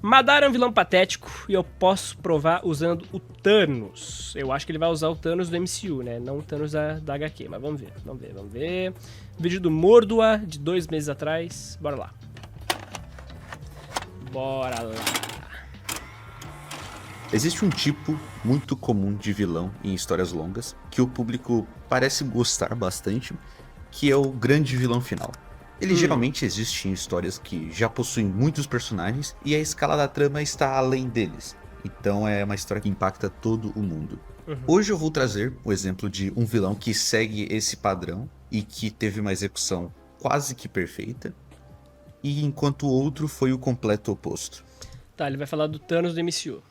Madara é um vilão patético e eu posso provar usando o Thanos. Eu acho que ele vai usar o Thanos do MCU, né? Não o Thanos da HQ, mas vamos ver. Vídeo do Mordua, de 2 meses atrás. Bora lá. Existe um tipo muito comum de vilão em histórias longas, que o público parece gostar bastante, que é o grande vilão final. Ele geralmente existe em histórias que já possuem muitos personagens e a escala da trama está além deles. Então é uma história que impacta todo o mundo. Hoje eu vou trazer o exemplo de um vilão que segue esse padrão e que teve uma execução quase que perfeita, e enquanto o outro foi o completo oposto. Tá, ele vai falar do Thanos do MCU.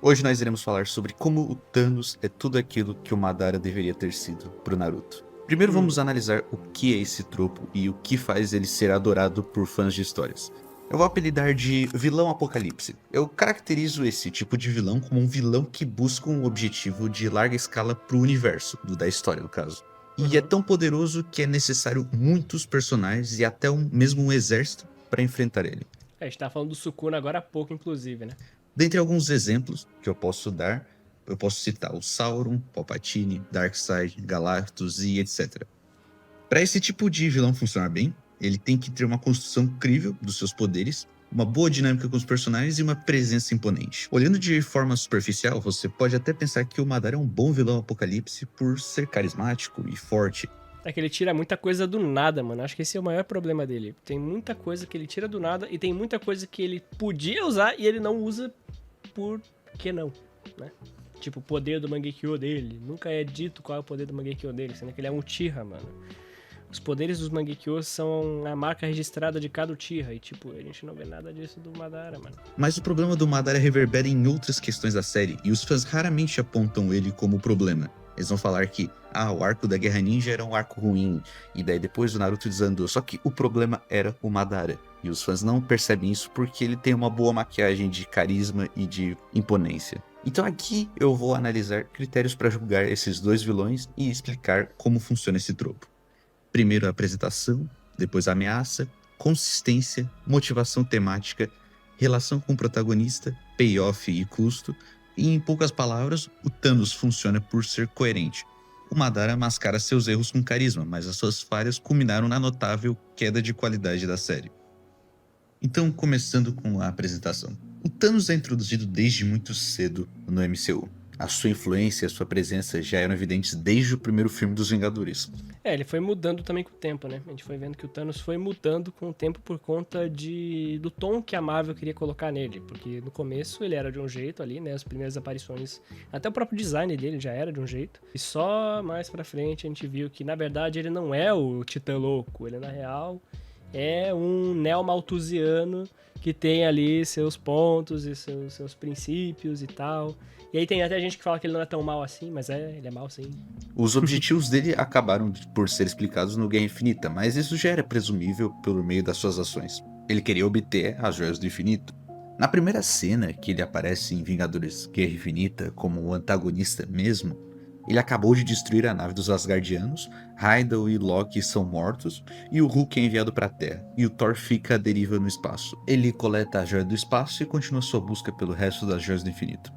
Hoje nós iremos falar sobre como o Thanos é tudo aquilo que o Madara deveria ter sido pro Naruto. Primeiro vamos analisar o que é esse tropo e o que faz ele ser adorado por fãs de histórias. Eu vou apelidar de vilão apocalipse. Eu caracterizo esse tipo de vilão como um vilão que busca um objetivo de larga escala pro universo, da história no caso. E é tão poderoso que é necessário muitos personagens e até mesmo um exército para enfrentar ele. A gente tá falando do Sukuna agora há pouco, inclusive, né? Dentre alguns exemplos que eu posso dar, eu posso citar o Sauron, Palpatine, Darkseid, Galactus e etc. Para esse tipo de vilão funcionar bem, ele tem que ter uma construção incrível dos seus poderes, uma boa dinâmica com os personagens e uma presença imponente. Olhando de forma superficial, você pode até pensar que o Madara é um bom vilão apocalipse por ser carismático e forte. É que ele tira muita coisa do nada, mano. Acho que esse é o maior problema dele. Tem muita coisa que ele tira do nada e tem muita coisa que ele podia usar e ele não usa por que não, né? Tipo, o poder do Mangekyo dele. Nunca é dito qual é o poder do Mangekyo dele, sendo que ele é um Uchiha, mano. Os poderes dos Mangekyous são a marca registrada de cada Uchiha. E, tipo, a gente não vê nada disso do Madara, mano. Mas o problema do Madara reverbera em outras questões da série, e os fãs raramente apontam ele como problema. Eles vão falar que, o arco da Guerra Ninja era um arco ruim, e daí depois o Naruto desandou. Só que o problema era o Madara. E os fãs não percebem isso porque ele tem uma boa maquiagem de carisma e de imponência. Então aqui eu vou analisar critérios para julgar esses dois vilões e explicar como funciona esse tropo. Primeiro a apresentação, depois a ameaça, consistência, motivação temática, relação com o protagonista, payoff e custo, e em poucas palavras, o Thanos funciona por ser coerente. O Madara mascara seus erros com carisma, mas as suas falhas culminaram na notável queda de qualidade da série. Então, começando com a apresentação. O Thanos é introduzido desde muito cedo no MCU. A sua influência e a sua presença já eram evidentes desde o primeiro filme dos Vingadores. Ele foi mudando também com o tempo, né? A gente foi vendo que o Thanos foi mudando com o tempo por conta do tom que a Marvel queria colocar nele. Porque no começo ele era de um jeito ali, né? As primeiras aparições, até o próprio design dele já era de um jeito. E só mais pra frente a gente viu que, na verdade, ele não é o Titã Louco. Ele, na real, é um neo-malthusiano que tem ali seus pontos e seus princípios e tal. E aí tem até gente que fala que ele não é tão mal assim, mas ele é mal sim. Os objetivos dele acabaram por ser explicados no Guerra Infinita, mas isso já era presumível pelo meio das suas ações. Ele queria obter as Joias do Infinito. Na primeira cena que ele aparece em Vingadores Guerra Infinita como o antagonista mesmo, ele acabou de destruir a nave dos Asgardianos, Heidel e Loki são mortos, e o Hulk é enviado para a Terra, e o Thor fica à deriva no espaço. Ele coleta a Joia do Espaço e continua sua busca pelo resto das Joias do Infinito.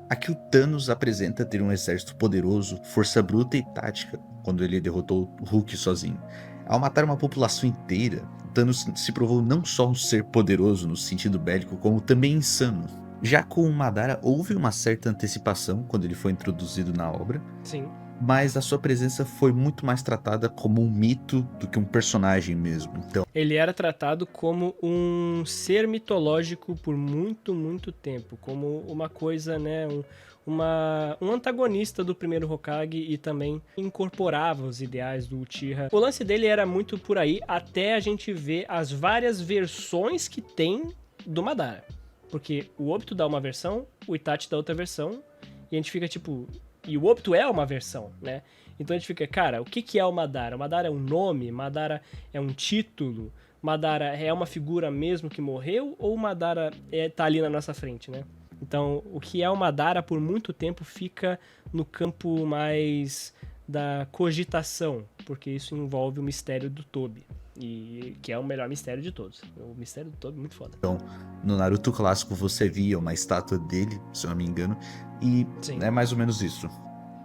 Aqui o Thanos apresenta ter um exército poderoso, força bruta e tática, quando ele derrotou o Hulk sozinho. Ao matar uma população inteira, Thanos se provou não só um ser poderoso no sentido bélico, como também insano. Já com o Madara houve uma certa antecipação quando ele foi introduzido na obra, Sim. mas a sua presença foi muito mais tratada como um mito do que um personagem mesmo. Então, ele era tratado como um ser mitológico por muito, muito tempo, como uma coisa, né, um antagonista do primeiro Hokage e também incorporava os ideais do Uchiha. O lance dele era muito por aí, até a gente ver as várias versões que tem do Madara. Porque o Obito dá uma versão, o Itachi dá outra versão, e a gente fica tipo... E o Obito é uma versão, né? Então a gente fica, cara, o que é o Madara? O Madara é um nome? Madara é um título? Madara é uma figura mesmo que morreu? Ou o Madara tá ali na nossa frente, né? Então, o que é o Madara por muito tempo fica no campo mais da cogitação, porque isso envolve o mistério do Tobi. E que é o melhor mistério de todos. O mistério de todo é muito foda. Então, no Naruto clássico você via uma estátua dele, se eu não me engano, e Sim. é mais ou menos isso.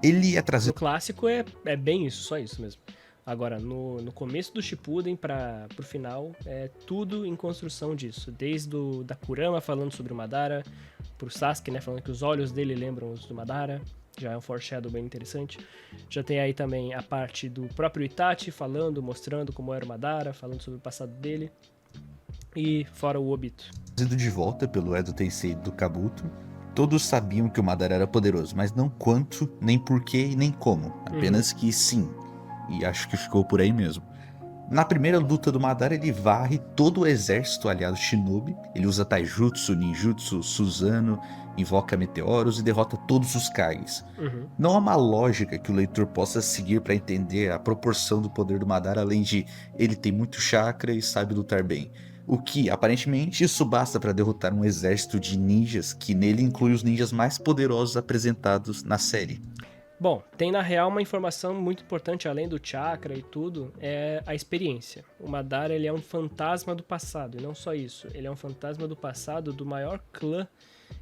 Ele é No trazido... clássico é bem isso, só isso mesmo. Agora, no começo do Shippuden pro final, é tudo em construção disso. Desde da Kurama falando sobre o Madara, pro Sasuke, né, falando que os olhos dele lembram os do Madara. Já é um foreshadow bem interessante. Já tem aí também a parte do próprio Itachi falando, mostrando como era o Madara, falando sobre o passado dele. E fora o Obito. trazido de volta pelo Edo Tensei do Kabuto. Todos sabiam que o Madara era poderoso, mas não quanto, nem porquê e nem como. Apenas que sim. E acho que ficou por aí mesmo. Na primeira luta do Madara, ele varre todo o exército aliado Shinobi. Ele usa Taijutsu, Ninjutsu, Susanoo, invoca meteoros e derrota todos os Kages. Não há uma lógica que o leitor possa seguir para entender a proporção do poder do Madara, além de ele tem muito chakra e sabe lutar bem. O que, aparentemente, isso basta para derrotar um exército de ninjas, que nele inclui os ninjas mais poderosos apresentados na série. Bom, tem na real uma informação muito importante, além do chakra e tudo, é a experiência. O Madara, ele é um fantasma do passado, e não só isso, ele é um fantasma do passado do maior clã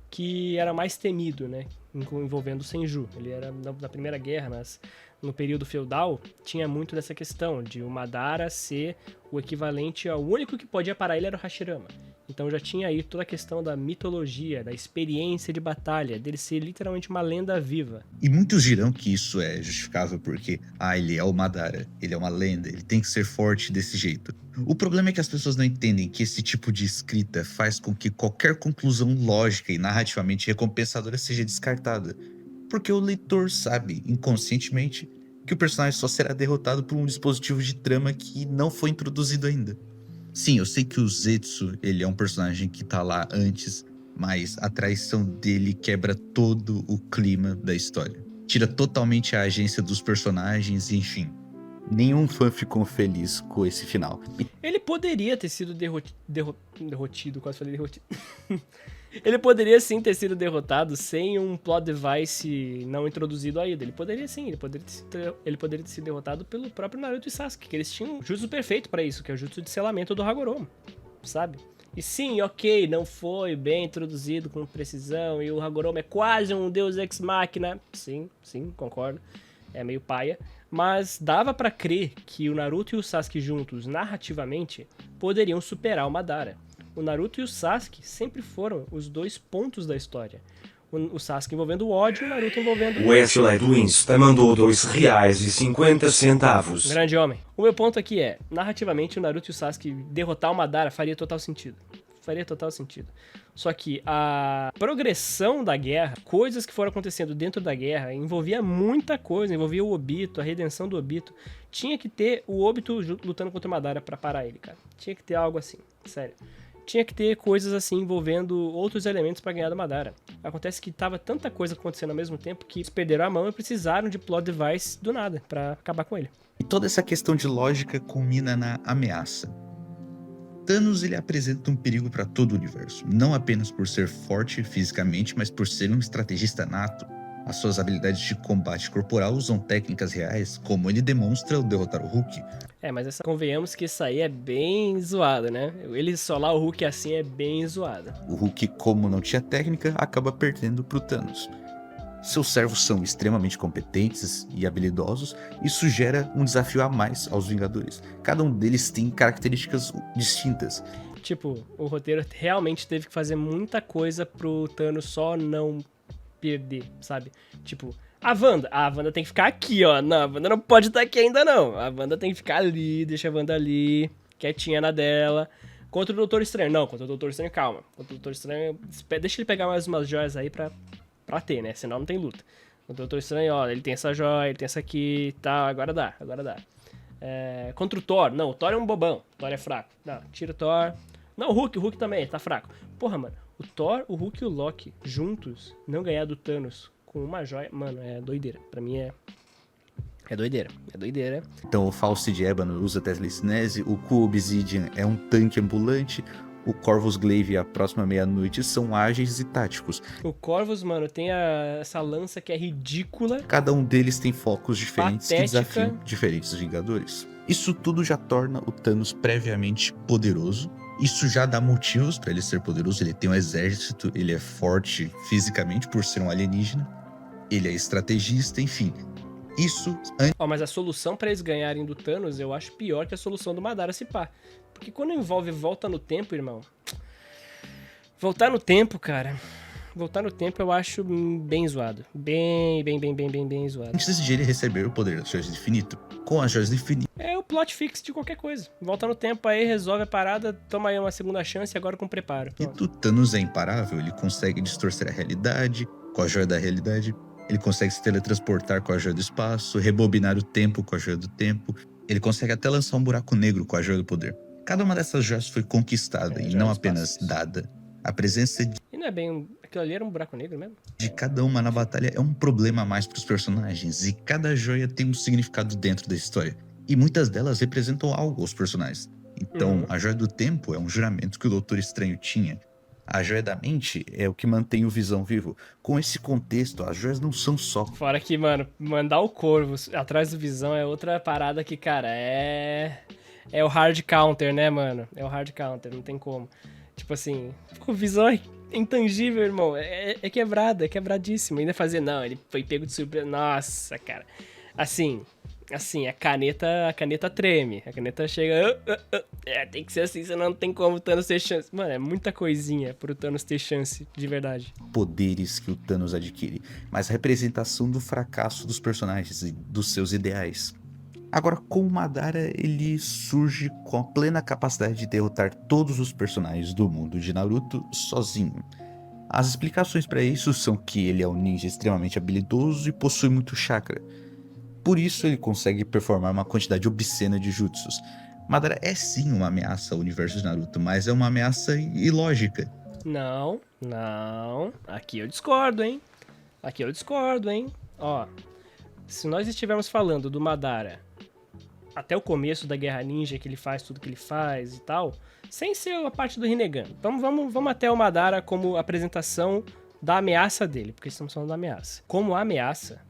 que era mais temido, né, envolvendo o Senju. Ele era na Primeira Guerra, mas no período feudal, tinha muito dessa questão de o Madara ser o equivalente ao único que podia parar ele era o Hashirama. Então já tinha aí toda a questão da mitologia, da experiência de batalha, dele ser literalmente uma lenda viva. E muitos dirão que isso é justificável porque, ele é o Madara, ele é uma lenda, ele tem que ser forte desse jeito. O problema é que as pessoas não entendem que esse tipo de escrita faz com que qualquer conclusão lógica e narrativamente recompensadora seja descartada. Porque o leitor sabe, inconscientemente, que o personagem só será derrotado por um dispositivo de trama que não foi introduzido ainda. Sim, eu sei que o Zetsu, ele é um personagem que tá lá antes, mas a traição dele quebra todo o clima da história. Tira totalmente a agência dos personagens, enfim. Nenhum fã ficou feliz com esse final. Ele poderia ter sido derrotido, quase falei derrotido. Ele poderia sim ter sido derrotado sem um plot device não introduzido ainda. Ele poderia sim, ele poderia ter sido derrotado pelo próprio Naruto e Sasuke, que eles tinham o jutsu perfeito pra isso, que é o jutsu de selamento do Hagoromo, sabe? E sim, ok, não foi bem introduzido com precisão, e o Hagoromo é quase um deus ex machina. Sim, concordo. É meio paia. Mas dava pra crer que o Naruto e o Sasuke juntos, narrativamente, poderiam superar o Madara. O Naruto e o Sasuke sempre foram os dois pontos da história. O Sasuke envolvendo o ódio e o Naruto envolvendo... O Wesley do Insta mandou R$2,50. Grande homem. O meu ponto aqui é, narrativamente, o Naruto e o Sasuke derrotar o Madara faria total sentido. Só que a progressão da guerra, coisas que foram acontecendo dentro da guerra, envolvia muita coisa, envolvia o Obito, a redenção do Obito. Tinha que ter o Obito lutando contra o Madara pra parar ele, cara. Tinha que ter algo assim, sério. Tinha que ter coisas assim envolvendo outros elementos pra ganhar do Madara. Acontece que tava tanta coisa acontecendo ao mesmo tempo que eles perderam a mão e precisaram de plot device do nada pra acabar com ele. E toda essa questão de lógica culmina na ameaça. Thanos, ele apresenta um perigo para todo o universo, não apenas por ser forte fisicamente, mas por ser um estrategista nato. As suas habilidades de combate corporal usam técnicas reais, como ele demonstra ao derrotar o Hulk. Mas convenhamos que isso aí é bem zoado, né? Ele solar o Hulk assim é bem zoado. O Hulk, como não tinha técnica, acaba perdendo pro Thanos. Seus servos são extremamente competentes e habilidosos, isso gera um desafio a mais aos Vingadores. Cada um deles tem características distintas. Tipo, o roteiro realmente teve que fazer muita coisa pro Thanos só não perder, sabe? Tipo, a Wanda tem que ficar aqui, ó. Não, a Wanda não pode estar aqui ainda, não. A Wanda tem que ficar ali, deixa a Wanda ali, quietinha na dela. Contra o Doutor Estranho. Não, contra o Doutor Estranho, calma. Contra o Doutor Estranho, deixa ele pegar mais umas joias aí pra ter, né? Senão não tem luta. Contra o Doutor Estranho, ó, ele tem essa joia, ele tem essa aqui e tal. Agora dá. Contra o Thor. Não, o Thor é um bobão. O Thor é fraco. Não, tira o Thor. Não, o Hulk também, tá fraco. Porra, mano. O Thor, o Hulk e o Loki juntos não ganhar do Thanos com uma joia, mano, é doideira. Pra mim é doideira. Então o Fausto de Ébano usa Telecinese, o Cu Obsidian é um tanque ambulante, o Corvus Glaive e a Próxima Meia-Noite são ágeis e táticos. O Corvus, mano, tem essa lança que é ridícula. Cada um deles tem focos diferentes patética. Que desafiam diferentes Vingadores. Isso tudo já torna o Thanos previamente poderoso. Isso já dá motivos para ele ser poderoso. Ele tem um exército, ele é forte fisicamente por ser um alienígena. Ele é estrategista, enfim. Isso Mas a solução pra eles ganharem do Thanos eu acho pior que a solução do Madara se pá. Porque quando envolve volta no tempo, irmão... Voltar no tempo, cara... Voltar no tempo eu acho bem zoado. Bem zoado. antes de ele receber o poder das Joias do Infinito. Com as Joias do Infinito, É o plot fix de qualquer coisa. Volta no tempo aí, resolve a parada, toma aí uma segunda chance agora com preparo. Pronto. o Thanos é imparável. Ele consegue distorcer a realidade com a Joia da Realidade. Ele consegue se teletransportar com a Joia do Espaço, rebobinar o tempo com a Joia do Tempo. Ele consegue até lançar um buraco negro com a Joia do Poder. Cada uma dessas joias foi conquistada e Joia não do apenas Espaço, isso. dada. A presença E não é bem... Aquilo ali era um buraco negro mesmo? de cada uma na batalha é um problema a mais para os personagens, e cada joia tem um significado dentro da história. E muitas delas representam algo aos personagens. Então, a Joia do Tempo é um juramento que o Doutor Estranho tinha. A Joia da Mente é o que mantém o Visão vivo. Com esse contexto, as joias não são só Fora que, mano, mandar o Corvo atrás do Visão é outra parada que, cara, é o hard counter, né, mano? É o hard counter, não tem como. Tipo assim, o Visão é intangível, irmão. É quebrado, é quebradíssimo. Ainda fazer, não, ele foi pego de surpresa. Nossa, cara. Assim, a caneta treme. A caneta chega. Tem que ser assim, senão não tem como o Thanos ter chance. Mano, é muita coisinha pro Thanos ter chance, de verdade. poderes que o Thanos adquire, mas a representação do fracasso dos personagens e dos seus ideais. Agora, com o Madara, ele surge com a plena capacidade de derrotar todos os personagens do mundo de Naruto sozinho. As explicações para isso são que ele é um ninja extremamente habilidoso e possui muito chakra. Por isso ele consegue performar uma quantidade obscena de jutsus. Madara é sim uma ameaça ao universo de Naruto, mas é uma ameaça ilógica. Não. Aqui eu discordo, hein? Ó, se nós estivermos falando do Madara até o começo da Guerra Ninja, que ele faz tudo que ele faz e tal, sem ser a parte do Rinnegan. Vamos até o Madara como apresentação da ameaça dele, porque estamos falando da ameaça. Como ameaça,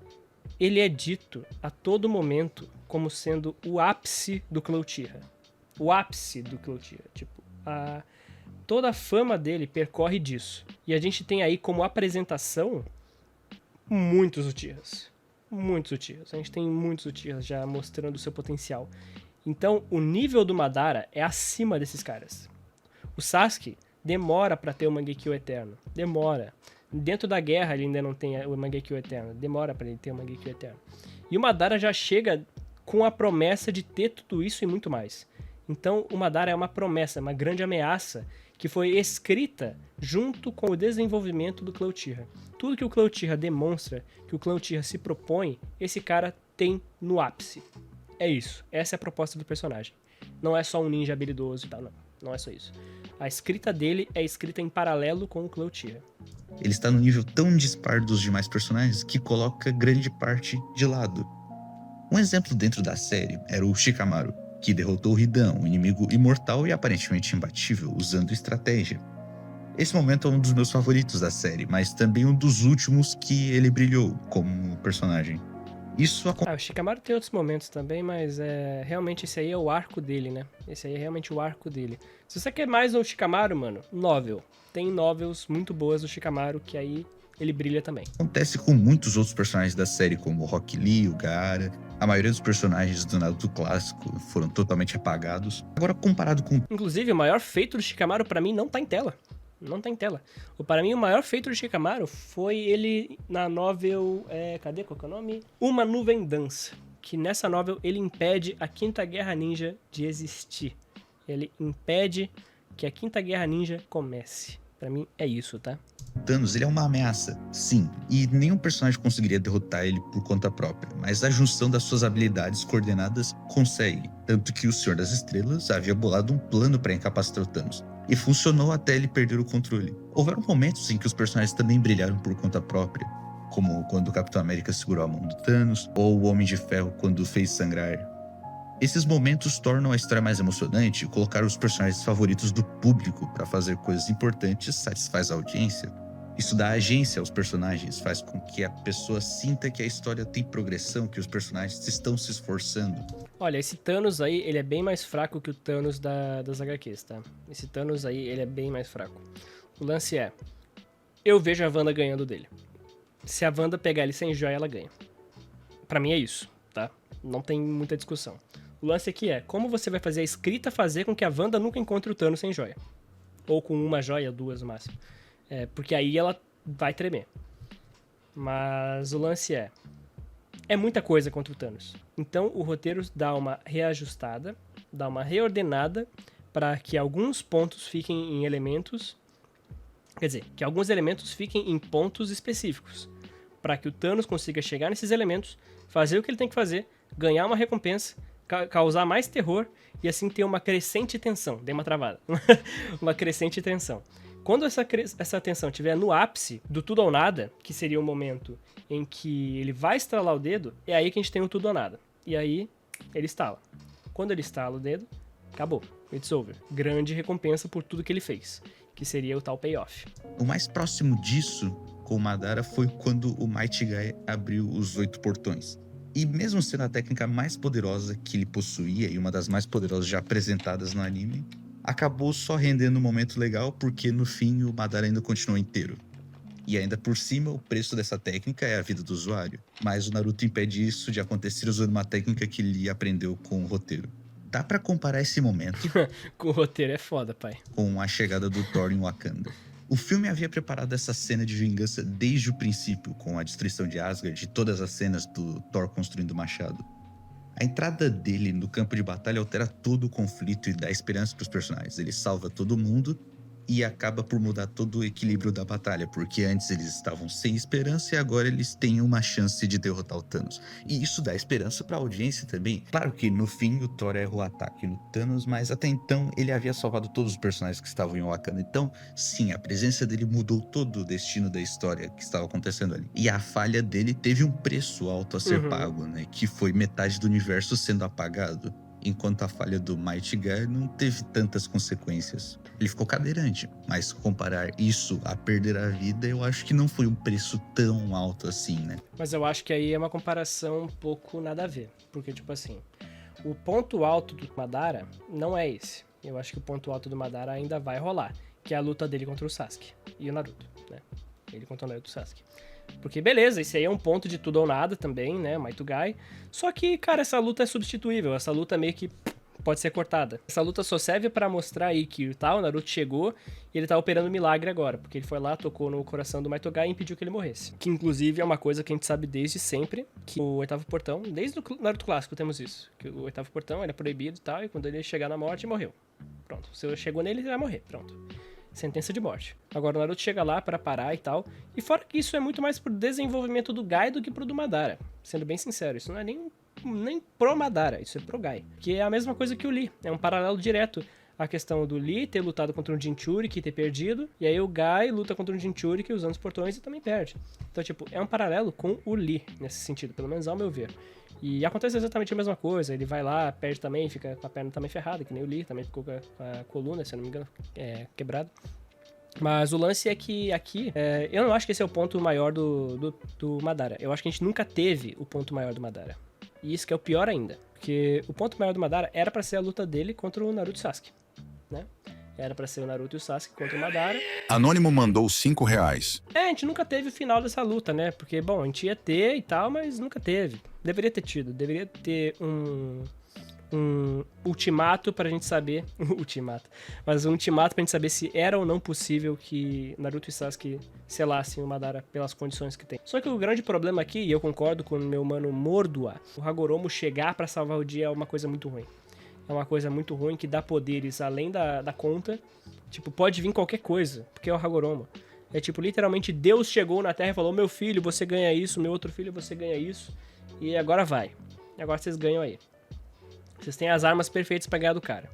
ele é dito a todo momento como sendo o ápice do Clone Uchiha. O ápice do Clone Uchiha. Tipo, toda a fama dele percorre disso. E a gente tem aí como apresentação muitos Uchihas. Muitos Uchihas. A gente tem muitos Uchihas já mostrando o seu potencial. Então, o nível do Madara é acima desses caras. O Sasuke demora pra ter o Mangekyo Eterno. Demora. Dentro da guerra ele ainda não tem o Mangekyo Eterno. Demora pra ele ter o Mangekyo Eterno. E o Madara já chega com a promessa de ter tudo isso e muito mais. Então, o Madara é uma promessa, uma grande ameaça que foi escrita junto com o desenvolvimento do Clone Uchiha. Tudo que o Clone Uchiha demonstra, que o Clone Uchiha se propõe, esse cara tem no ápice. É isso. Essa é a proposta do personagem. Não é só um ninja habilidoso e tal, não. Não é só isso. A escrita dele é escrita em paralelo com o Clone Uchiha. Ele está no nível tão dispar dos demais personagens que coloca grande parte de lado. Um exemplo dentro da série era o Shikamaru, que derrotou o Hidan, um inimigo imortal e aparentemente imbatível, usando estratégia. Esse momento é um dos meus favoritos da série, mas também um dos últimos que ele brilhou como personagem. Isso O Shikamaru tem outros momentos também, mas realmente esse aí é o arco dele, né? Esse aí é realmente o arco dele. Se você quer mais um Shikamaru, mano, novel. Tem novels muito boas do Shikamaru, que aí ele brilha também. acontece com muitos outros personagens da série, como o Rock Lee, o Gaara. A maioria dos personagens do Naruto clássico foram totalmente apagados. Agora, comparado com Inclusive, o maior feito do Shikamaru pra mim não tá em tela. Não tá em tela. Para mim, o maior feito do Shikamaru foi ele na novel... cadê? Qual que é o nome? Uma Nuvem Dança. Que nessa novel ele impede a Quinta Guerra Ninja de existir. Ele impede que a Quinta Guerra Ninja comece. Pra mim é isso, tá? Thanos, ele é uma ameaça, sim, e nenhum personagem conseguiria derrotar ele por conta própria, mas a junção das suas habilidades coordenadas consegue, tanto que o Senhor das Estrelas havia bolado um plano para incapacitar o Thanos, e funcionou até ele perder o controle. Houveram momentos em que os personagens também brilharam por conta própria, como quando o Capitão América segurou a mão do Thanos, ou o Homem de Ferro quando fez sangrar. Esses momentos tornam a história mais emocionante e colocar os personagens favoritos do público para fazer coisas importantes satisfaz a audiência. Isso dá agência aos personagens, faz com que a pessoa sinta que a história tem progressão, que os personagens estão se esforçando. Olha, esse Thanos aí, ele é bem mais fraco que o Thanos das HQs, tá? Esse Thanos aí, ele é bem mais fraco. O lance é, eu vejo a Wanda ganhando dele. Se a Wanda pegar ele sem joia, ela ganha. Pra mim é isso, tá? Não tem muita discussão. O lance aqui é, como você vai fazer a escrita fazer com que a Wanda nunca encontre o Thanos sem joia? Ou com uma joia, duas no máximo. Porque aí ela vai tremer. Mas o lance é muita coisa contra o Thanos. Então o roteiro dá uma reajustada, dá uma reordenada para que alguns pontos fiquem em elementos... Quer dizer, que alguns elementos fiquem em pontos específicos. Para que o Thanos consiga chegar nesses elementos, fazer o que ele tem que fazer, ganhar uma recompensa, causar mais terror e assim ter uma crescente tensão. Dei uma travada. Uma crescente tensão. Quando essa tensão estiver no ápice do tudo ou nada, que seria o momento em que ele vai estralar o dedo, é aí que a gente tem o tudo ou nada. E aí, ele estala. Quando ele estala o dedo, acabou. It's over. Grande recompensa por tudo que ele fez, que seria o tal payoff. O mais próximo disso com o Madara foi quando o Mighty Guy abriu os 8 portões. E mesmo sendo a técnica mais poderosa que ele possuía e uma das mais poderosas já apresentadas no anime, acabou só rendendo um momento legal porque no fim o Madara ainda continuou inteiro. E ainda por cima, o preço dessa técnica é a vida do usuário. Mas o Naruto impede isso de acontecer usando uma técnica que ele aprendeu com o roteiro. Dá pra comparar esse momento Com o roteiro é foda, pai. com a chegada do Thor em Wakanda. O filme havia preparado essa cena de vingança desde o princípio, com a destruição de Asgard e todas as cenas do Thor construindo o machado. A entrada dele no campo de batalha altera todo o conflito e dá esperança para os personagens. Ele salva todo mundo e acaba por mudar todo o equilíbrio da batalha, porque antes eles estavam sem esperança e agora eles têm uma chance de derrotar o Thanos. E isso dá esperança para a audiência também. Claro que no fim o Thor erra o ataque no Thanos, mas até então ele havia salvado todos os personagens que estavam em Wakanda. Então, sim, a presença dele mudou todo o destino da história que estava acontecendo ali. E a falha dele teve um preço alto a ser pago, né? Que foi metade do universo sendo apagado. Enquanto a falha do Mighty Guy não teve tantas consequências. Ele ficou cadeirante, mas comparar isso a perder a vida, eu acho que não foi um preço tão alto assim, né? Mas eu acho que aí é uma comparação um pouco nada a ver. Porque, tipo assim, o ponto alto do Madara não é esse. Eu acho que o ponto alto do Madara ainda vai rolar, que é a luta dele contra o Sasuke e o Naruto, né? Ele contra o Naruto e o Sasuke. Porque beleza, esse aí é um ponto de tudo ou nada também, né, Mighty Guy. Só que, cara, essa luta é substituível, essa luta meio que pode ser cortada. Essa luta só serve pra mostrar aí que o Naruto chegou e ele tá operando milagre agora, porque ele foi lá, tocou no coração do Mighty Guy e impediu que ele morresse. Que inclusive é uma coisa que a gente sabe desde sempre, que o oitavo portão, desde o Naruto clássico temos isso, que o oitavo portão era proibido e tal, e quando ele chegar na morte, morreu. Pronto, se chegou nele, ele vai morrer, pronto. Sentença de morte. Agora o Naruto chega lá pra parar e tal. E fora que isso é muito mais pro desenvolvimento do Gai do que pro do Madara. Sendo bem sincero, isso não é nem pro Madara, isso é pro Gai. Que é a mesma coisa que o Lee. É um paralelo direto. A questão do Lee ter lutado contra um Jinchuriki e ter perdido. E aí o Gai luta contra um Jinchuriki usando os portões e também perde. Então, tipo, é um paralelo com o Lee nesse sentido, pelo menos ao meu ver. E acontece exatamente a mesma coisa, ele vai lá, perde também, fica com a perna também ferrada, que nem o Lee, também ficou com a coluna, se eu não me engano, quebrada. Mas o lance é que aqui, eu não acho que esse é o ponto maior do Madara. Eu acho que a gente nunca teve o ponto maior do Madara. E isso que é o pior ainda, porque o ponto maior do Madara era pra ser a luta dele contra o Naruto e Sasuke, né? Era pra ser o Naruto e o Sasuke contra o Madara. Anônimo mandou R$5. A gente nunca teve o final dessa luta, né? Porque, bom, a gente ia ter e tal, mas nunca teve. Deveria ter tido. Deveria ter um ultimato pra gente saber... ultimato. Mas um ultimato pra gente saber se era ou não possível que Naruto e Sasuke selassem o Madara pelas condições que tem. Só que o grande problema aqui, e eu concordo com o meu mano Mordua, o Hagoromo chegar pra salvar o dia é uma coisa muito ruim. É uma coisa muito ruim que dá poderes além da conta. Tipo, pode vir qualquer coisa, porque é o Hagoromo. É tipo, literalmente Deus chegou na Terra e falou: meu filho, você ganha isso, meu outro filho, você ganha isso. E agora vai. Agora vocês ganham aí. Vocês têm as armas perfeitas pra ganhar do cara.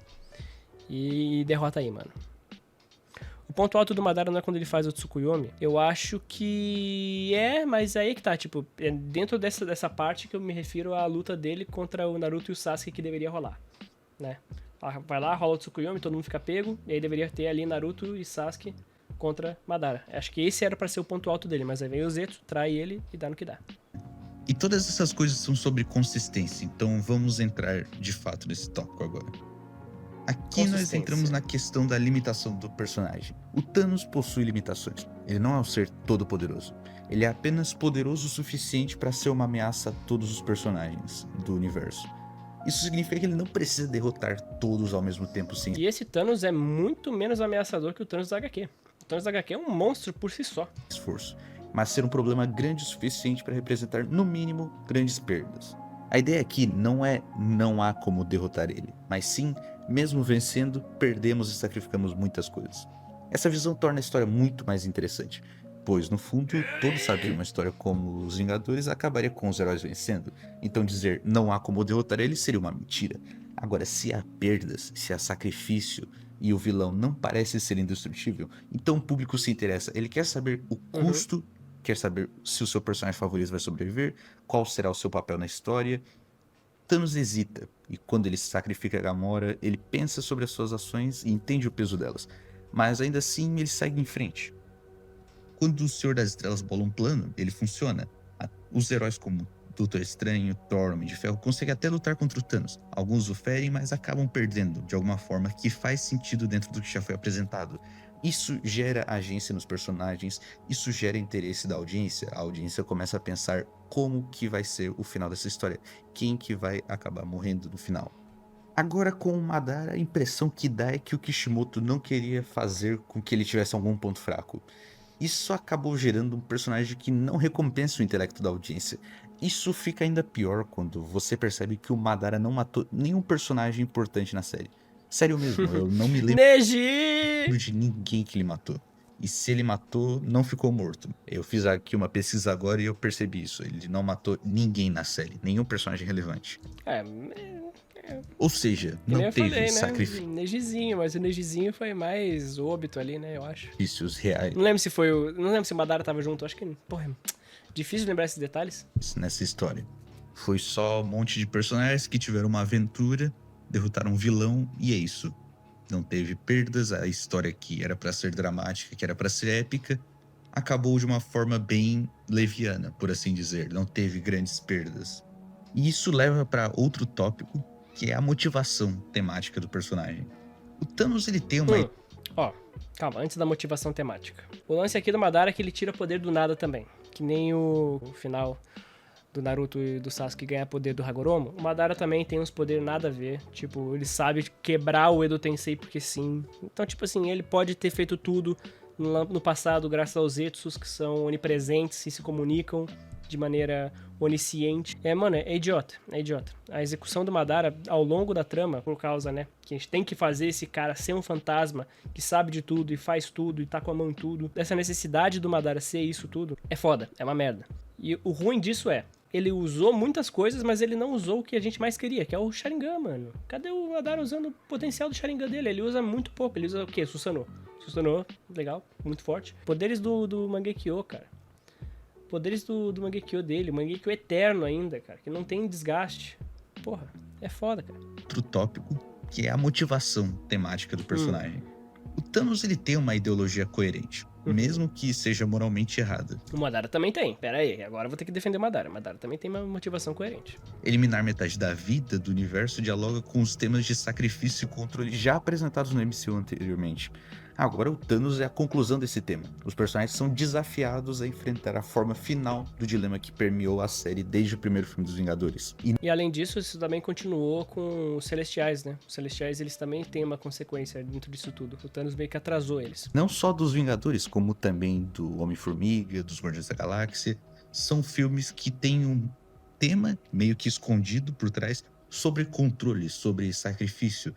E derrota aí, mano. O ponto alto do Madara não é quando ele faz o Tsukuyomi. Eu acho que mas aí que tá, tipo, é dentro dessa parte que eu me refiro à luta dele contra o Naruto e o Sasuke que deveria rolar, né? Vai lá, rola o Tsukuyomi, todo mundo fica pego, e aí deveria ter ali Naruto e Sasuke contra Madara. Acho que esse era pra ser o ponto alto dele, mas aí vem o Zetsu, trai ele e dá no que dá. E todas essas coisas são sobre consistência, então vamos entrar de fato nesse tópico agora. Aqui nós entramos na questão da limitação do personagem. O Thanos possui limitações. Ele não é um ser todo-poderoso. Ele é apenas poderoso o suficiente para ser uma ameaça a todos os personagens do universo. Isso significa que ele não precisa derrotar todos ao mesmo tempo sem E esse Thanos é muito menos ameaçador que o Thanos da HQ. O Thanos da HQ é um monstro por si só. esforço, mas ser um problema grande o suficiente para representar, no mínimo, grandes perdas. A ideia aqui não há como derrotar ele, mas sim, mesmo vencendo, perdemos e sacrificamos muitas coisas. Essa visão torna a história muito mais interessante, pois no fundo todos sabem que uma história como os Vingadores acabaria com os heróis vencendo, então dizer não há como derrotar ele seria uma mentira. Agora, se há perdas, se há sacrifício e o vilão não parece ser indestrutível, então o público se interessa, ele quer saber o custo, quer saber se o seu personagem favorito vai sobreviver, qual será o seu papel na história. Thanos hesita, e quando ele sacrifica a Gamora, ele pensa sobre as suas ações e entende o peso delas, mas ainda assim ele segue em frente. Quando o Senhor das Estrelas bola um plano, ele funciona. Os heróis como Doutor Estranho, Thor, Homem de Ferro conseguem até lutar contra o Thanos. Alguns o ferem, mas acabam perdendo, de alguma forma que faz sentido dentro do que já foi apresentado. Isso gera agência nos personagens, isso gera interesse da audiência. A audiência começa a pensar como que vai ser o final dessa história, quem que vai acabar morrendo no final. Agora com o Madara, a impressão que dá é que o Kishimoto não queria fazer com que ele tivesse algum ponto fraco. Isso acabou gerando um personagem que não recompensa o intelecto da audiência. Isso fica ainda pior quando você percebe que o Madara não matou nenhum personagem importante na série. Sério mesmo, eu não me lembro Neji! de ninguém que ele matou. E se ele matou, não ficou morto. Eu fiz aqui uma pesquisa agora e eu percebi isso. Ele não matou ninguém na série, nenhum personagem relevante. Ou seja, nem não eu teve falei, né? sacrifícios Nejizinho, mas o Nejizinho foi mais óbito ali, né? Eu acho. reais Não lembro se foi o. Não lembro se o Madara tava junto. Acho que. Porra, difícil lembrar esses detalhes. nessa história. Foi só um monte de personagens que tiveram uma aventura, derrotaram um vilão e é isso. Não teve perdas, a história que era pra ser dramática, que era pra ser épica, acabou de uma forma bem leviana, por assim dizer. Não teve grandes perdas. E isso leva pra outro tópico, que é a motivação temática do personagem. O Thanos, ele tem uma... Ó, calma, antes da motivação temática. O lance aqui do Madara é que ele tira poder do nada também. Que nem o final do Naruto e do Sasuke ganhar poder do Hagoromo. O Madara também tem uns poderes nada a ver. Tipo, ele sabe quebrar o Edo Tensei porque sim. Então, tipo assim, ele pode ter feito tudo no passado graças aos Zetsus, que são onipresentes e se comunicam de maneira onisciente. Mano, é idiota, é idiota. A execução do Madara ao longo da trama, por causa, né, que a gente tem que fazer esse cara ser um fantasma que sabe de tudo e faz tudo e tá com a mão em tudo. Dessa necessidade do Madara ser isso tudo, é foda, é uma merda. E o ruim disso ele usou muitas coisas, mas ele não usou o que a gente mais queria, que é o Sharingan, mano. Cadê o Madara usando o potencial do Sharingan dele? Ele usa muito pouco, ele usa o quê? Susanoo. Susanoo, legal, muito forte. Poderes do Mangekyo, cara. Poderes do Mangekyo dele, o Mangekyo eterno ainda, cara, que não tem desgaste. Porra, é foda, cara. Outro tópico, que é a motivação temática do personagem. O Thanos, ele tem uma ideologia coerente, mesmo que seja moralmente errada. O Madara também tem. Pera aí, agora eu vou ter que defender o Madara. O Madara também tem uma motivação coerente. Eliminar metade da vida do universo dialoga com os temas de sacrifício e controle já apresentados no MCU anteriormente. Agora o Thanos é a conclusão desse tema. Os personagens são desafiados a enfrentar a forma final do dilema que permeou a série desde o primeiro filme dos Vingadores. E além disso, isso também continuou com os Celestiais, né? Os Celestiais, eles também têm uma consequência dentro disso tudo. O Thanos meio que atrasou eles. Não só dos Vingadores, como também do Homem-Formiga, dos Guardiões da Galáxia. São filmes que têm um tema meio que escondido por trás sobre controle, sobre sacrifício.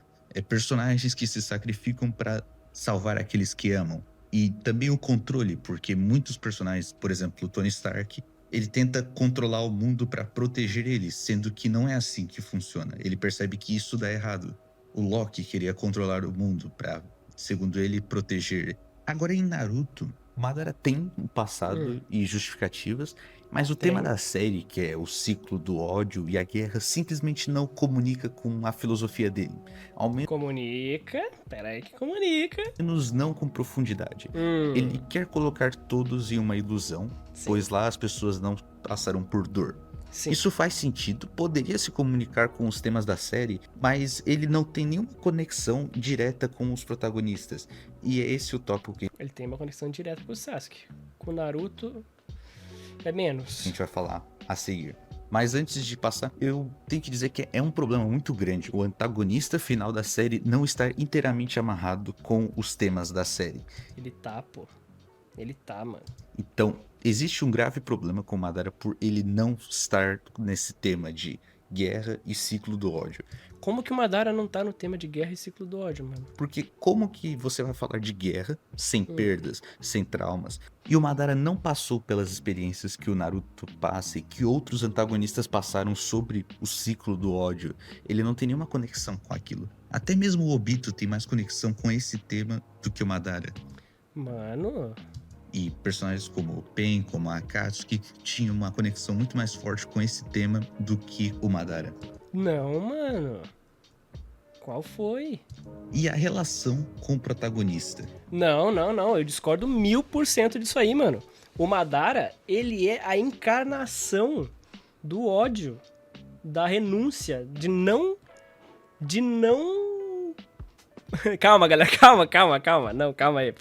Personagens que se sacrificam para salvar aqueles que amam. E também o controle, porque muitos personagens, por exemplo, o Tony Stark, ele tenta controlar o mundo para proteger ele, sendo que não é assim que funciona. Ele percebe que isso dá errado. O Loki queria controlar o mundo para, segundo ele, proteger. Agora em Naruto, Madara tem um passado e justificativas, mas o tema da série, que é o ciclo do ódio e a guerra, simplesmente não comunica com a filosofia dele. Ao Comunica. Pera aí que comunica. menos não com profundidade. Ele quer colocar todos em uma ilusão, pois lá as pessoas não passarão por dor. Sim. Isso faz sentido, poderia se comunicar com os temas da série, mas ele não tem nenhuma conexão direta com os protagonistas. E é esse o tópico que Ele tem uma conexão direta com o Sasuke. Com o Naruto é menos. a gente vai falar a seguir. Mas antes de passar, eu tenho que dizer que é um problema muito grande o antagonista final da série não estar inteiramente amarrado com os temas da série. Ele tá, pô. Ele tá, mano. Então, existe um grave problema com Madara por ele não estar nesse tema de guerra e ciclo do ódio. Como que o Madara não tá no tema de guerra e ciclo do ódio, mano? Porque como que você vai falar de guerra sem perdas, sem traumas? E o Madara não passou pelas experiências que o Naruto passa e que outros antagonistas passaram sobre o ciclo do ódio. Ele não tem nenhuma conexão com aquilo. Até mesmo o Obito tem mais conexão com esse tema do que o Madara. Mano, E personagens como o Pen, como a Akatsuki, tinham uma conexão muito mais forte com esse tema do que o Madara. não, mano. Qual foi? E a relação com o protagonista? Não, não, não. Eu discordo 1000% disso aí, mano. O Madara, ele é a encarnação do ódio, da renúncia, de não... Calma, galera, calma. Não, calma aí.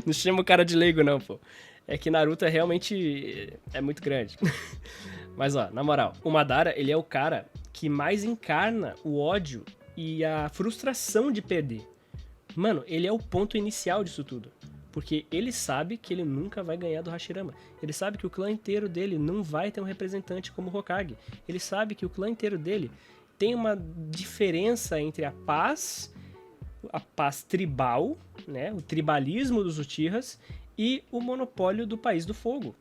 Não chama o cara de leigo, não, pô. É que Naruto é realmente... é muito grande. Mas, ó, na moral, o Madara, ele é o cara que mais encarna o ódio e a frustração de perder. Mano, ele é o ponto inicial disso tudo. Porque ele sabe que ele nunca vai ganhar do Hashirama. Ele sabe que o clã inteiro dele não vai ter um representante como Hokage. Ele sabe que o clã inteiro dele tem uma diferença entre a paz tribal, né, o tribalismo dos Uchihas, e o monopólio do País do Fogo.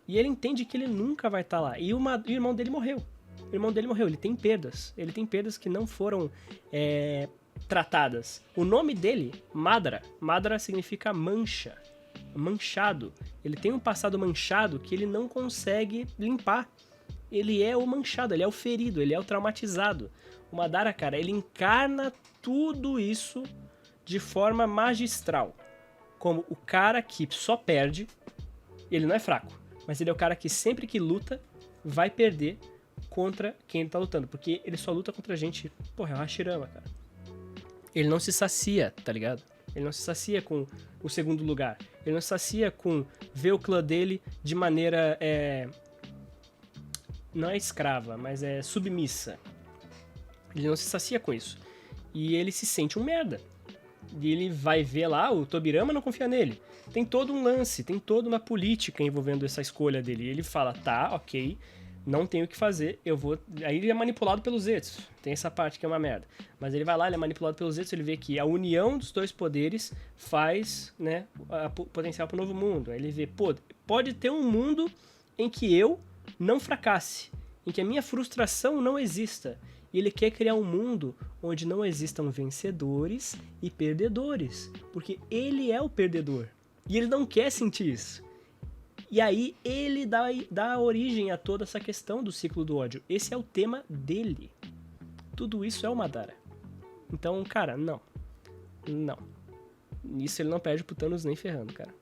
E ele entende que ele nunca vai estar lá. E o irmão dele morreu. Ele tem perdas. Ele tem perdas que não foram tratadas. O nome dele, Madara. Madara significa mancha. Manchado. Ele tem um passado manchado que ele não consegue limpar. Ele é o manchado, ele é o ferido, ele é o traumatizado. O Madara, cara, ele encarna tudo isso de forma magistral. Como o cara que só perde, ele não é fraco, mas ele é o cara que sempre que luta, vai perder contra quem ele tá lutando. Porque ele só luta contra gente, porra, é o Hashirama, cara. Ele não se sacia, tá ligado? Ele não se sacia com o segundo lugar. Ele não se sacia com ver o clã dele de maneira... não é escrava, mas é submissa. Ele não se sacia com isso. E ele se sente um merda. E ele vai ver lá, o Tobirama não confia nele. Tem todo um lance, tem toda uma política envolvendo essa escolha dele. E ele fala, tá, ok, não tenho o que fazer, eu vou... Aí ele é manipulado pelos Zetsu. Tem essa parte que é uma merda. Mas ele vai lá, ele é manipulado pelos Zetsu, ele vê que a união dos dois poderes faz, né, potencial para o novo mundo. Aí ele vê, pô, pode ter um mundo em que eu não fracasse, em que a minha frustração não exista. E ele quer criar um mundo onde não existam vencedores e perdedores, porque ele é o perdedor. E ele não quer sentir isso. E aí ele dá origem a toda essa questão do ciclo do ódio. Esse é o tema dele. Tudo isso é o Madara. Então, cara, não. Nisso ele não perde pro Thanos nem ferrando, cara.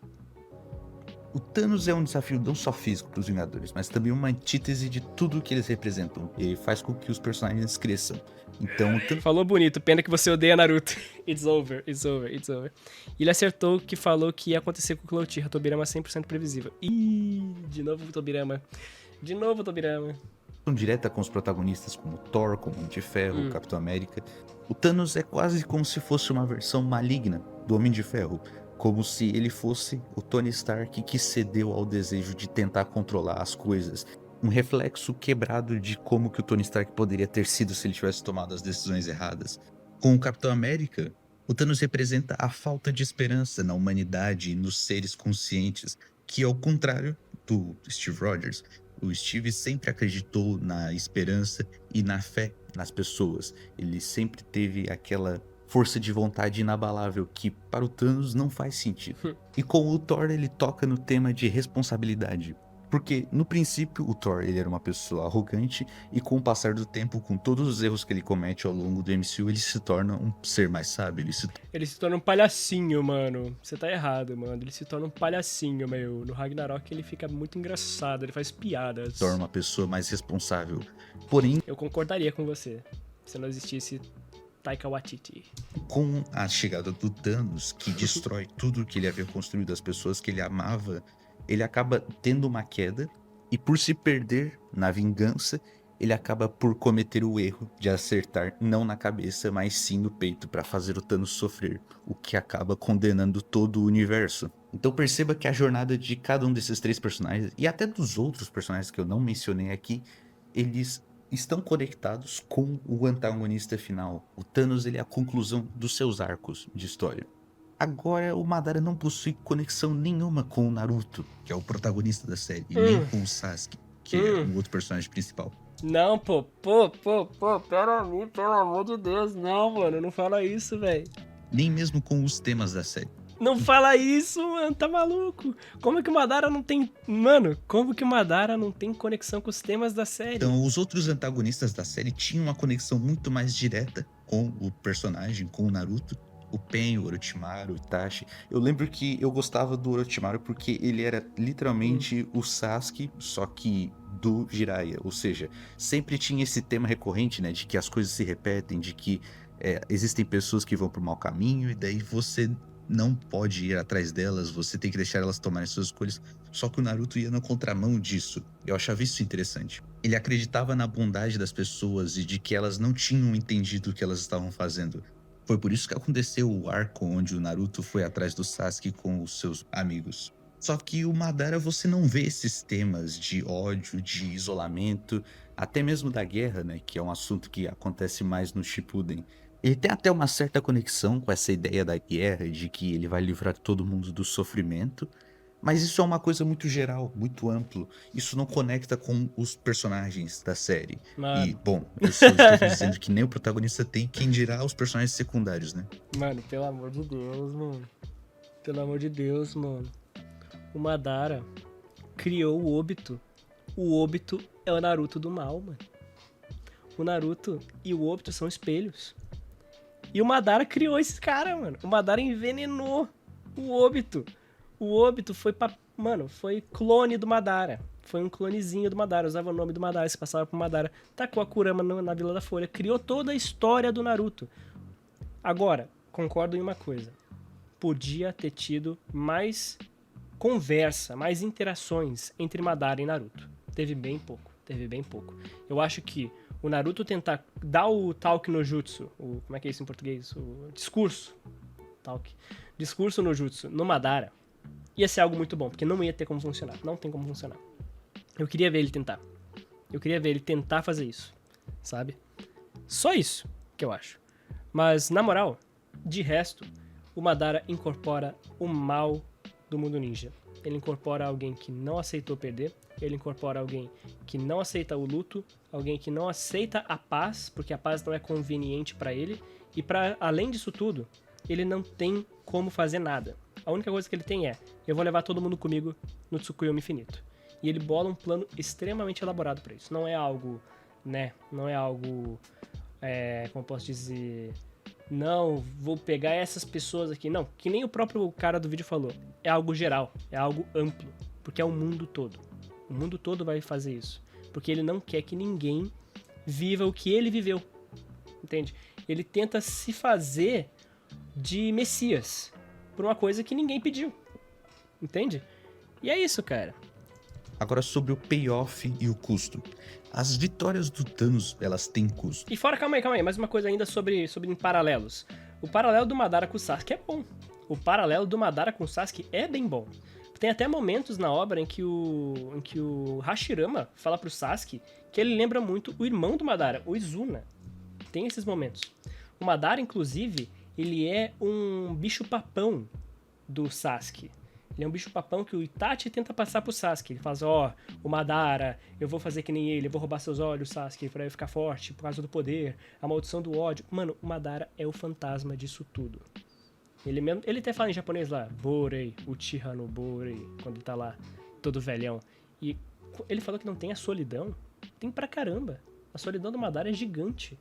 O Thanos é um desafio não só físico para os Vingadores, mas também uma antítese de tudo que eles representam. Ele faz com que os personagens cresçam. Então, o Thanos... Falou bonito, pena que você odeia Naruto. It's over. Ele acertou que falou que ia acontecer com o Clã Uchiha. Tobirama 100% previsível. Ih, de novo Tobirama. direta com os protagonistas como Thor, como Homem de Ferro, Capitão América. O Thanos é quase como se fosse uma versão maligna do Homem de Ferro. Como se ele fosse o Tony Stark que cedeu ao desejo de tentar controlar as coisas. Um reflexo quebrado de como que o Tony Stark poderia ter sido se ele tivesse tomado as decisões erradas. Com o Capitão América, o Thanos representa a falta de esperança na humanidade e nos seres conscientes, que ao contrário do Steve Rogers, o Steve sempre acreditou na esperança e na fé nas pessoas. Ele sempre teve aquela força de vontade inabalável que para o Thanos não faz sentido. E com o Thor ele toca no tema de responsabilidade. Porque, no princípio, o Thor ele era uma pessoa arrogante e com o passar do tempo, com todos os erros que ele comete ao longo do MCU, ele se torna um ser mais sábio. Ele se torna um palhacinho, mano. Você tá errado, mano. Ele se torna um palhacinho, meu. No Ragnarok ele fica muito engraçado, ele faz piadas. Se torna uma pessoa mais responsável. Porém, Eu concordaria com você, se não existisse Taika Waititi. com a chegada do Thanos, que destrói tudo que ele havia construído, as pessoas que ele amava, ele acaba tendo uma queda e por se perder na vingança, ele acaba por cometer o erro de acertar não na cabeça, mas sim no peito para fazer o Thanos sofrer, o que acaba condenando todo o universo. Então perceba que a jornada de cada um desses 3 personagens, e até dos outros personagens que eu não mencionei aqui, eles estão conectados com o antagonista final. O Thanos ele é a conclusão dos seus arcos de história. Agora, o Madara não possui conexão nenhuma com o Naruto, que é o protagonista da série, e nem com o Sasuke, que é o outro personagem principal. Não, pô, pera mim, pelo amor de Deus, não, mano, não fala isso, velho. Nem mesmo com os temas da série. Não fala isso, mano, tá maluco? Como que o Madara não tem... Mano, como que o Madara não tem conexão com os temas da série? Então, os outros antagonistas da série tinham uma conexão muito mais direta com o personagem, com o Naruto. O Pen, o Orochimaru, o Itachi. Eu lembro que eu gostava do Orochimaru porque ele era literalmente o Sasuke, só que do Jiraiya. Ou seja, sempre tinha esse tema recorrente, né? De que as coisas se repetem, de que existem pessoas que vão pro mau caminho e daí você não pode ir atrás delas, você tem que deixar elas tomarem suas escolhas. Só que o Naruto ia na contramão disso. Eu achava isso interessante. Ele acreditava na bondade das pessoas e de que elas não tinham entendido o que elas estavam fazendo. Foi por isso que aconteceu o arco onde o Naruto foi atrás do Sasuke com os seus amigos. Só que o Madara você não vê esses temas de ódio, de isolamento, até mesmo da guerra, né? Que é um assunto que acontece mais no Shippuden. Ele tem até uma certa conexão com essa ideia da guerra, de que ele vai livrar todo mundo do sofrimento. Mas isso é uma coisa muito geral, muito amplo. Isso não conecta com os personagens da série. Mano. E, bom, eu estou dizendo que nem o protagonista tem, quem dirá os personagens secundários, né? Mano, pelo amor de Deus, mano. Pelo amor de Deus, mano. O Madara criou o Obito. O Obito é o Naruto do mal, mano. O Naruto e o Obito são espelhos. E o Madara criou esse cara, mano. O Madara envenenou o Obito. O Obito foi foi clone do Madara. Foi um clonezinho do Madara. Usava o nome do Madara, se passava pro Madara. Tacou a Kurama na Vila da Folha. Criou toda a história do Naruto. Agora, concordo em uma coisa. Podia ter tido mais conversa, mais interações entre Madara e Naruto. Teve bem pouco. Eu acho que o Naruto tentar dar o talk no jutsu, como é que é isso em português? O discurso. Discurso no jutsu, no Madara, ia ser algo muito bom, porque não ia ter como funcionar. Não tem como funcionar. Eu queria ver ele tentar. Eu queria ver ele tentar fazer isso, sabe? Só isso que eu acho. Mas, na moral, de resto, o Madara incorpora o mal do mundo ninja. Ele incorpora alguém que não aceitou perder. Ele incorpora alguém que não aceita o luto. Alguém que não aceita a paz, porque a paz não é conveniente pra ele. E além disso tudo, ele não tem como fazer nada. A única coisa que ele tem é: eu vou levar todo mundo comigo no Tsukuyomi Infinito. E ele bola um plano extremamente elaborado pra isso. Não é algo, né? Não é algo, como eu posso dizer... Não, vou pegar essas pessoas aqui. Não, que nem o próprio cara do vídeo falou. É algo geral, é algo amplo. Porque é o mundo todo. O mundo todo vai fazer isso. Porque ele não quer que ninguém viva o que ele viveu. Entende? Ele tenta se fazer de Messias por uma coisa que ninguém pediu. Entende? E é isso, cara. Agora sobre o payoff e o custo. As vitórias do Thanos, elas têm custo. E fora, calma aí, mais uma coisa ainda sobre em paralelos. O paralelo do Madara com o Sasuke é bom. O paralelo do Madara com o Sasuke é bem bom. Tem até momentos na obra em que o Hashirama fala pro Sasuke que ele lembra muito o irmão do Madara, o Izuna. Tem esses momentos. O Madara, inclusive, ele é um bicho-papão do Sasuke. Ele é um bicho-papão que o Itachi tenta passar pro Sasuke. Ele fala, ó, o Madara, eu vou fazer que nem ele, eu vou roubar seus olhos, Sasuke, pra ele ficar forte, por causa do poder, a maldição do ódio. Mano, o Madara é o fantasma disso tudo. Ele até fala em japonês lá, Borei, Uchiha no Borei, quando ele tá lá, todo velhão. E ele falou que não tem a solidão. Tem pra caramba. A solidão do Madara é gigante.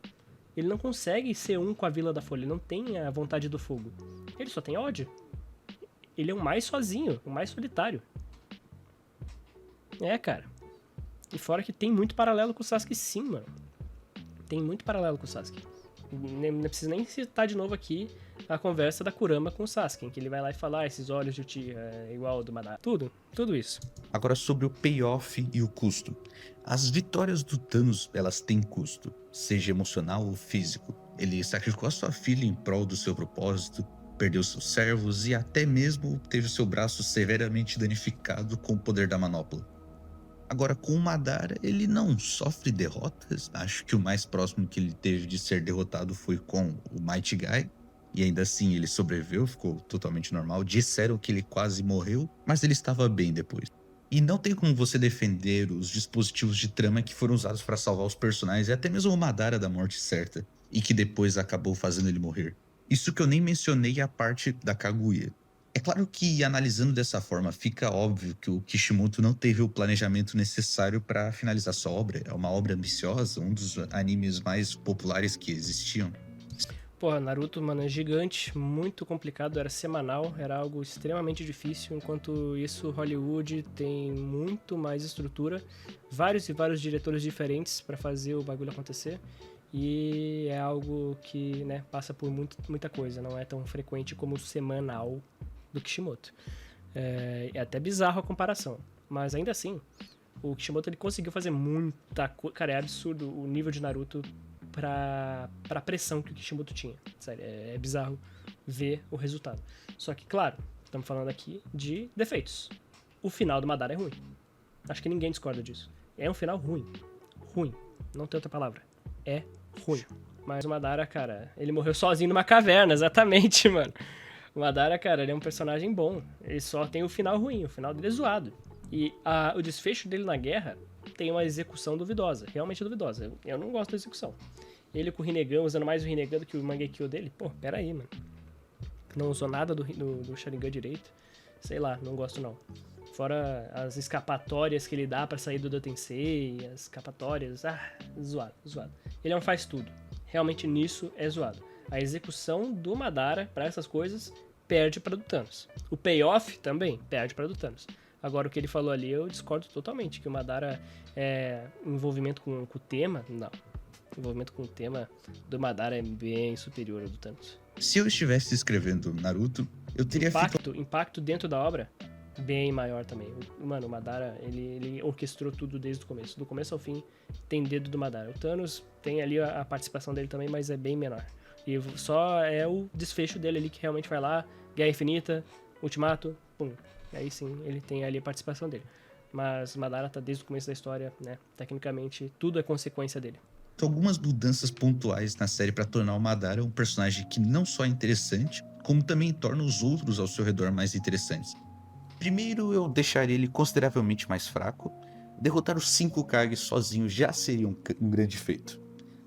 Ele não consegue ser um com a Vila da Folha, ele não tem a vontade do fogo. Ele só tem ódio. Ele é o mais sozinho, o mais solitário. É, cara. E fora que tem muito paralelo com o Sasuke, sim, mano. Tem muito paralelo com o Sasuke. Não precisa nem citar de novo aqui a conversa da Kurama com o Sasuke, em que ele vai lá e fala, esses olhos de Uchiha é igual ao do Madara. Tudo isso. Agora sobre o payoff e o custo. As vitórias do Thanos, elas têm custo, seja emocional ou físico. Ele sacrificou a sua filha em prol do seu propósito, perdeu seus servos e até mesmo teve seu braço severamente danificado com o poder da manopla. Agora, com o Madara, ele não sofre derrotas. Acho que o mais próximo que ele teve de ser derrotado foi com o Mighty Guy. E ainda assim ele sobreviveu, ficou totalmente normal. Disseram que ele quase morreu, mas ele estava bem depois. E não tem como você defender os dispositivos de trama que foram usados para salvar os personagens, e até mesmo o Madara da morte certa, e que depois acabou fazendo ele morrer. Isso que eu nem mencionei a parte da Kaguya. É claro que, analisando dessa forma, fica óbvio que o Kishimoto não teve o planejamento necessário para finalizar sua obra. É uma obra ambiciosa, um dos animes mais populares que existiam. Porra, Naruto, mano, é gigante, muito complicado, era semanal, era algo extremamente difícil, enquanto isso Hollywood tem muito mais estrutura, vários e vários diretores diferentes pra fazer o bagulho acontecer, e é algo que, né, passa por muita coisa, não é tão frequente como o semanal do Kishimoto. É até bizarro a comparação, mas ainda assim, o Kishimoto ele conseguiu fazer muita coisa, cara, é absurdo o nível de Naruto pra pressão que o Kishimoto tinha. Sério, é bizarro ver o resultado. Só que, claro, estamos falando aqui de defeitos. O final do Madara é ruim. Acho que ninguém discorda disso. É um final ruim. Ruim. Não tem outra palavra. É ruim. Mas o Madara, cara, ele morreu sozinho numa caverna, exatamente, mano. O Madara, cara, ele é um personagem bom. Ele só tem o final ruim. O final dele é zoado. E o desfecho dele na guerra tem uma execução duvidosa, realmente duvidosa. Eu não gosto da execução. Ele com o Rinnegan, usando mais o Rinnegan do que o Mangekyo dele, pô, pera aí, mano. Não usou nada do Sharingan direito. Sei lá, não gosto não. Fora as escapatórias que ele dá pra sair do Dotensei, as escapatórias, zoado. Ele não faz tudo. Realmente nisso é zoado. A execução do Madara pra essas coisas perde pra do Thanos. O payoff também perde pra do Thanos. Agora, o que ele falou ali, eu discordo totalmente, que o Madara envolvimento com o tema, não. O envolvimento com o tema do Madara é bem superior ao do Thanos. Se eu estivesse escrevendo Naruto, eu teria impacto dentro da obra, bem maior também. Mano, o Madara, ele orquestrou tudo desde o começo. Do começo ao fim, tem dedo do Madara. O Thanos tem ali a participação dele também, mas é bem menor. E só é o desfecho dele ali que realmente vai lá, Guerra Infinita, Ultimato, pum. Aí sim, ele tem ali a participação dele. Mas Madara tá desde o começo da história, né? Tecnicamente, tudo é consequência dele. Algumas mudanças pontuais na série para tornar o Madara um personagem que não só é interessante, como também torna os outros ao seu redor mais interessantes. Primeiro, eu deixaria ele consideravelmente mais fraco. Derrotar os 5 Kages sozinho já seria um grande feito.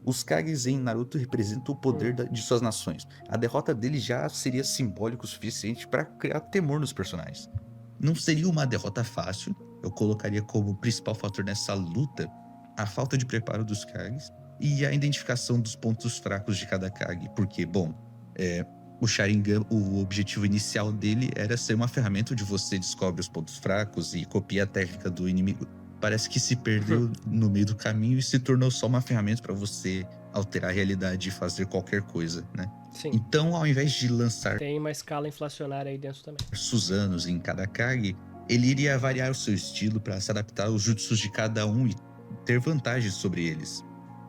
Os Kages em Naruto representam o poder de suas nações. A derrota deles já seria simbólico o suficiente para criar temor nos personagens. Não seria uma derrota fácil. Eu colocaria como principal fator nessa luta a falta de preparo dos Kages e a identificação dos pontos fracos de cada Kage. Porque, bom, o Sharingan, o objetivo inicial dele era ser uma ferramenta onde você descobre os pontos fracos e copia a técnica do inimigo. Parece que se perdeu no meio do caminho e se tornou só uma ferramenta para você alterar a realidade e fazer qualquer coisa, né? Sim. Então, ao invés de lançar Tem uma escala inflacionária aí dentro também. Susanos em cada Kage, ele iria variar o seu estilo para se adaptar aos jutsus de cada um e ter vantagens sobre eles.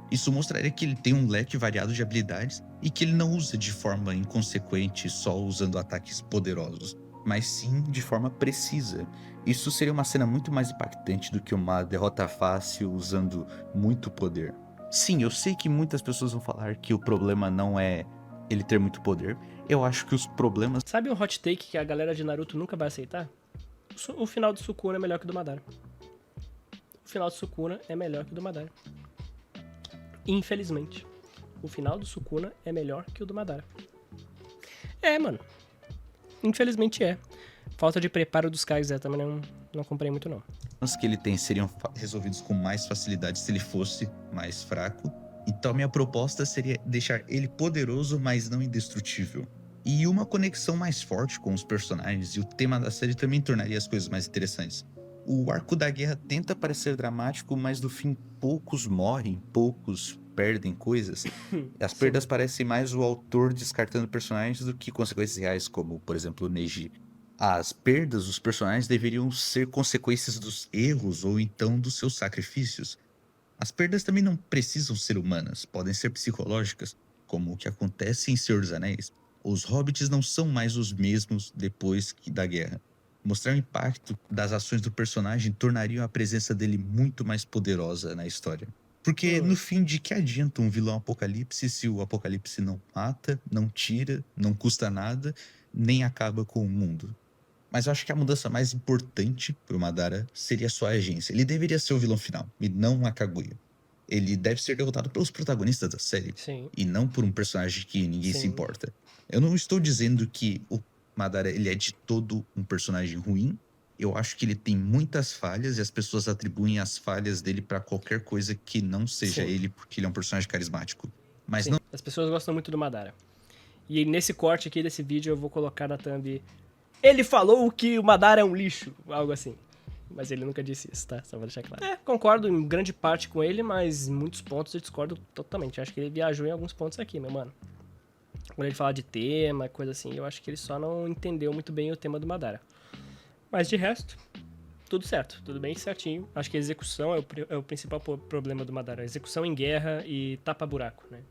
Isso mostraria que ele tem um leque variado de habilidades e que ele não usa de forma inconsequente só usando ataques poderosos, mas sim de forma precisa. Isso seria uma cena muito mais impactante do que uma derrota fácil usando muito poder. Sim, eu sei que muitas pessoas vão falar que o problema não é ele ter muito poder. Eu acho que os problemas... Sabe um hot take que a galera de Naruto nunca vai aceitar? O final do Sukuna é melhor que o do Madara. O final do Sukuna é melhor que o do Madara. Infelizmente. O final do Sukuna é melhor que o do Madara. É, mano. Infelizmente é. Falta de preparo dos Kages também não comprei muito, não. Os que ele tem seriam resolvidos com mais facilidade se ele fosse mais fraco. Então minha proposta seria deixar ele poderoso, mas não indestrutível. E uma conexão mais forte com os personagens e o tema da série também tornaria as coisas mais interessantes. O arco da guerra tenta parecer dramático, mas no fim poucos morrem, poucos perdem coisas. As perdas parecem mais o autor descartando personagens do que consequências reais, como, por exemplo, o Neji. As perdas dos personagens deveriam ser consequências dos erros ou então dos seus sacrifícios. As perdas também não precisam ser humanas, podem ser psicológicas, como o que acontece em Senhor dos Anéis. Os hobbits não são mais os mesmos depois da guerra. Mostrar o impacto das ações do personagem tornaria a presença dele muito mais poderosa na história. Porque no fim, de que adianta um vilão apocalipse se o apocalipse não mata, não tira, não custa nada, nem acaba com o mundo? Mas eu acho que a mudança mais importante pro Madara seria sua agência. Ele deveria ser o vilão final, e não a Kaguya. Ele deve ser derrotado pelos protagonistas da série, Sim. e não por um personagem que ninguém se Sim. importa. Eu não estou dizendo que o Madara ele é de todo um personagem ruim. Eu acho que ele tem muitas falhas e as pessoas atribuem as falhas dele pra qualquer coisa que não seja Sim. ele, porque ele é um personagem carismático. Mas Sim, não as pessoas gostam muito do Madara. E nesse corte aqui desse vídeo eu vou colocar na thumb... Ele falou que o Madara é um lixo, algo assim. Mas ele nunca disse isso, tá? Só vou deixar claro. Concordo em grande parte com ele, mas em muitos pontos eu discordo totalmente. Eu acho que ele viajou em alguns pontos aqui, meu mano. Quando ele fala de tema, coisa assim, eu acho que ele só não entendeu muito bem o tema do Madara. Mas de resto, tudo certo, tudo bem certinho. Acho que a execução é o principal problema do Madara. A execução em guerra e tapa-buraco, né?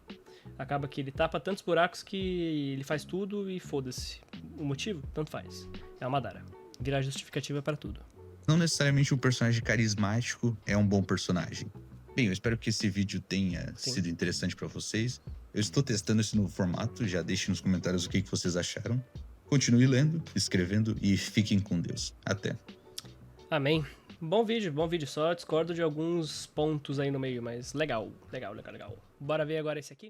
Acaba que ele tapa tantos buracos que ele faz tudo e foda-se. O motivo? Tanto faz. É o Madara. Virar justificativa para tudo. Não necessariamente um personagem carismático é um bom personagem. Bem, eu espero que esse vídeo tenha sido interessante pra vocês. Eu estou testando esse novo formato, já deixem nos comentários o que vocês acharam. Continue lendo, escrevendo e fiquem com Deus. Até. Amém. Bom vídeo. Só discordo de alguns pontos aí no meio, mas legal. Bora ver agora esse aqui.